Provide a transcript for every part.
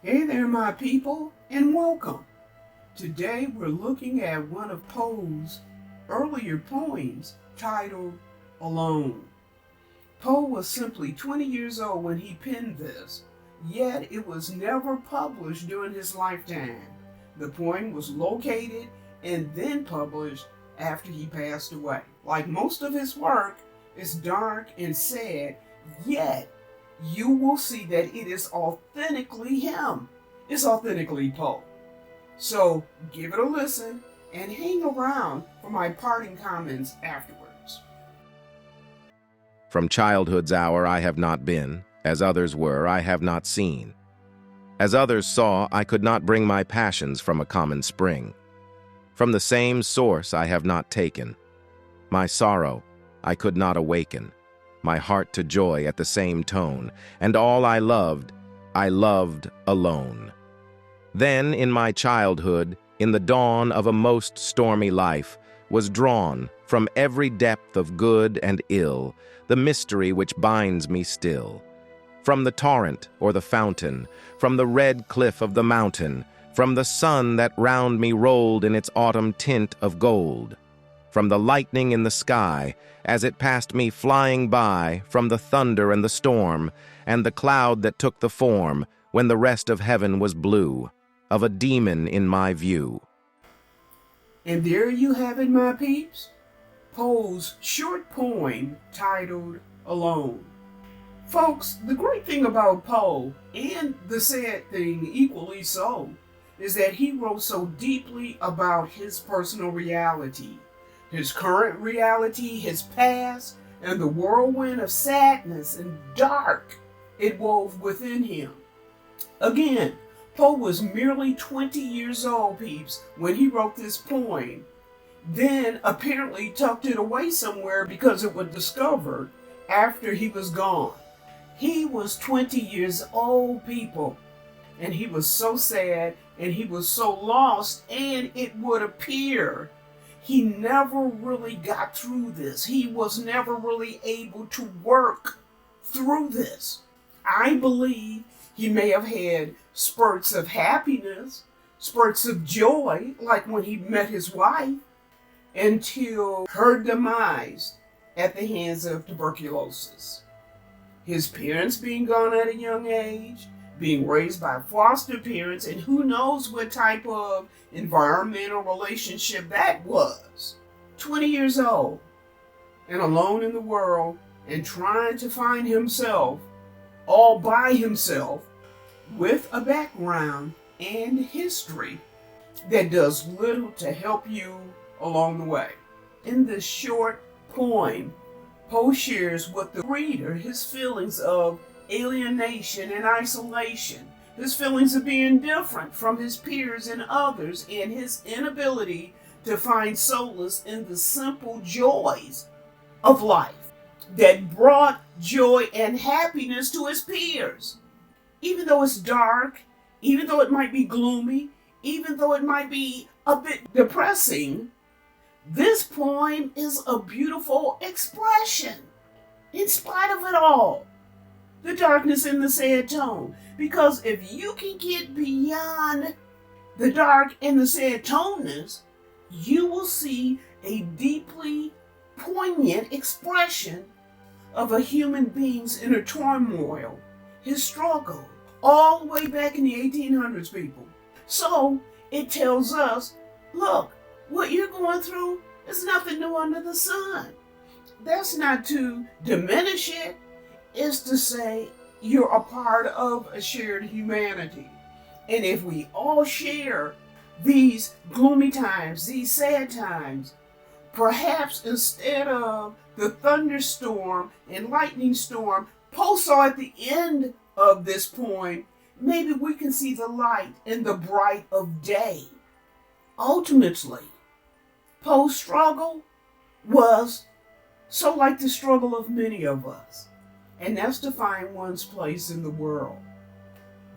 Hey there, my people, and welcome. Today we're looking at one of Poe's earlier poems titled Alone. Poe was simply 20 years old when he penned this, yet it was never published during his lifetime. The poem was located and then published after he passed away. Like most of his work, it's dark and sad, yet you will see that it is authentically him. It's authentically Poe. So give it a listen and hang around for my parting comments afterwards. From childhood's hour I have not been, as others were I have not seen. As others saw, I could not bring my passions from a common spring. From the same source I have not taken. My sorrow I could not awaken. My heart to joy at the same tone, and all I loved alone. Then in my childhood, in the dawn of a most stormy life, was drawn, from every depth of good and ill, the mystery which binds me still. From the torrent or the fountain, from the red cliff of the mountain, from the sun that round me rolled in its autumn tint of gold, from the lightning in the sky, as it passed me flying by, from the thunder and the storm, and the cloud that took the form, when the rest of heaven was blue, of a demon in my view. And there you have it, my peeps. Poe's short poem titled Alone. Folks, the great thing about Poe, and the sad thing equally so, is that he wrote so deeply about his personal reality. His current reality, his past, and the whirlwind of sadness and dark it wove within him. Again, Poe was merely 20 years old, peeps, when he wrote this poem, then apparently tucked it away somewhere because it was discovered after he was gone. He was 20 years old, people, and he was so sad and he was so lost, and it would appear he never really got through this. He was never really able to work through this. I believe he may have had spurts of happiness, spurts of joy, like when he met his wife, until her demise at the hands of tuberculosis. His parents being gone at a young age, being raised by foster parents, and who knows what type of environmental relationship that was. 20 years old and alone in the world and trying to find himself all by himself with a background and history that does little to help you along the way. In this short poem, Poe shares with the reader his feelings of alienation and isolation, his feelings of being different from his peers and others, and his inability to find solace in the simple joys of life that brought joy and happiness to his peers. Even though it's dark, even though it might be gloomy, even though it might be a bit depressing, this poem is a beautiful expression in spite of it all. The darkness and the sad tone. Because if you can get beyond the dark and the sad toneness, you will see a deeply poignant expression of a human being's inner turmoil, his struggle, all the way back in the 1800s, people. So it tells us, look, what you're going through is nothing new under the sun. That's not to diminish it. Is to say you're a part of a shared humanity. And if we all share these gloomy times, these sad times, perhaps instead of the thunderstorm and lightning storm Poe saw at the end of this poem, maybe we can see the light in the bright of day. Ultimately, Poe's struggle was so like the struggle of many of us. And that's to find one's place in the world.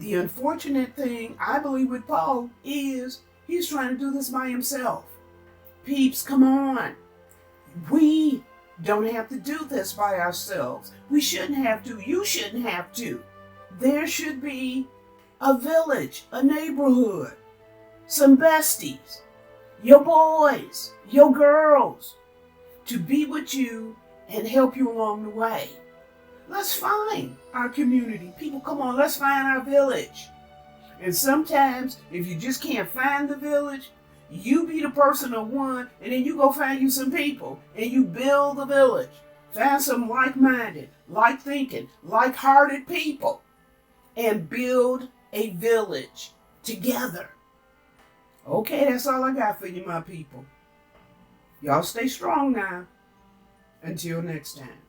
The unfortunate thing, I believe, with Poe is he's trying to do this by himself. Peeps, come on. We don't have to do this by ourselves. We shouldn't have to. You shouldn't have to. There should be a village, a neighborhood, some besties, your boys, your girls, to be with you and help you along the way. Let's find our community. People, come on, let's find our village. And sometimes, if you just can't find the village, you be the person of one, and then you go find you some people, and you build the village. Find some like-minded, like-thinking, like-hearted people, and build a village together. Okay, that's all I got for you, my people. Y'all stay strong now. Until next time.